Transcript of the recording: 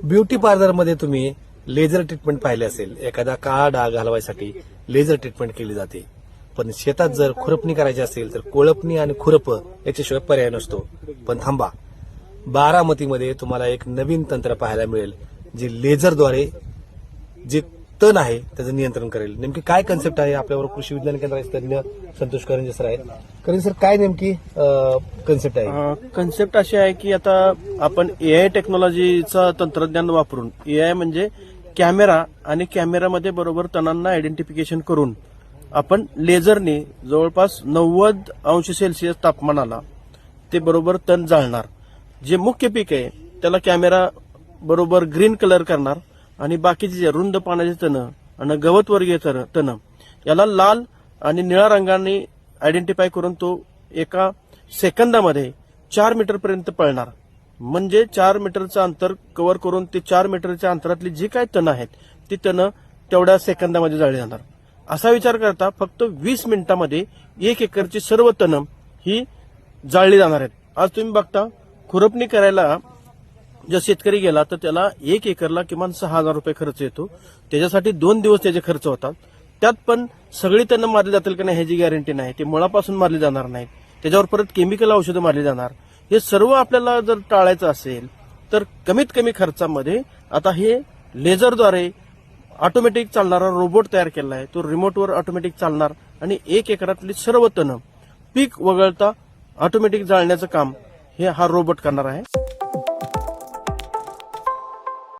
Beauty पार्लरमध्ये तुम्ही laser treatment पाहिले असेल. एखादा काळा डाग घालवायसाठी लेझर ट्रीटमेंट केली जाते. पण शेतात जर खुरपणी करायची असेल तर कोळपणी आणि खुरप याच्याशिवाय पर्याय नसतो. पण थांबा, बारामतीमध्ये तुम्हाला एक नवीन तंत्र पाहायला मिळेल जे लेझरद्वारे जे तण आहे त्याचं नियंत्रण करेल. नेमकी काय कन्सेप्ट आहे आपल्यावर कृषी विज्ञान केंद्राचे तज्ञ संतोष करंजे सर आहेत. करंजे सर, काय नेमकी कन्सेप्ट आहे? कन्सेप्ट अशी आहे की आता आपण एआय टेक्नॉलॉजीचं तंत्रज्ञान वापरून, एआय म्हणजे कॅमेरा, आणि कॅमेरामध्ये बरोबर तणांना आयडेंटिफिकेशन करून आपण लेझरने जवळपास 90°C तापमानाला ते बरोबर तण जाळणार. जे मुख्य पीक आहे त्याला कॅमेरा बरोबर ग्रीन कलर करणार आणि बाकीचे जे रुंद पानाचे तण आणि गवतवर्गीय तण याला लाल आणि निळ्या रंगाने आयडेंटिफाय करून तो एका सेकंदामध्ये 4 मीटरपर्यंत पळणार. म्हणजे 4 मीटरचं अंतर कव्हर करून ते 4 मीटरच्या अंतरातली जी काही तण आहेत ती तण तेवढ्या सेकंदामध्ये जाळली जाणार. असा विचार करता फक्त 20 मिनिटांमध्ये 1 एकरची सर्व तण ही जाळली जाणार आहेत. आज तुम्ही बघता खुरपणी करायला जर शेतकरी गेला तर त्याला 1 एकरला किमान 6,000 रुपये खर्च येतो. त्याच्यासाठी 2 दिवस त्याचे खर्च होतात. त्यात पण सगळी तण मारली जातील का नाही ह्याची गॅरंटी नाही. ते मुळापासून मारली जाणार नाहीत. त्याच्यावर परत केमिकल औषधं मारली जाणार. हे सर्व आपल्याला जर टाळायचं असेल तर कमीत कमी खर्चामध्ये आता हे लेझरद्वारे ऑटोमॅटिक चालणारा रोबोट तयार केला आहे. तो रिमोटवर ऑटोमॅटिक चालणार आणि 1 एकरातली सर्व तण पीक वगळता ऑटोमॅटिक जाळण्याचं काम हे हा रोबोट करणार आहे.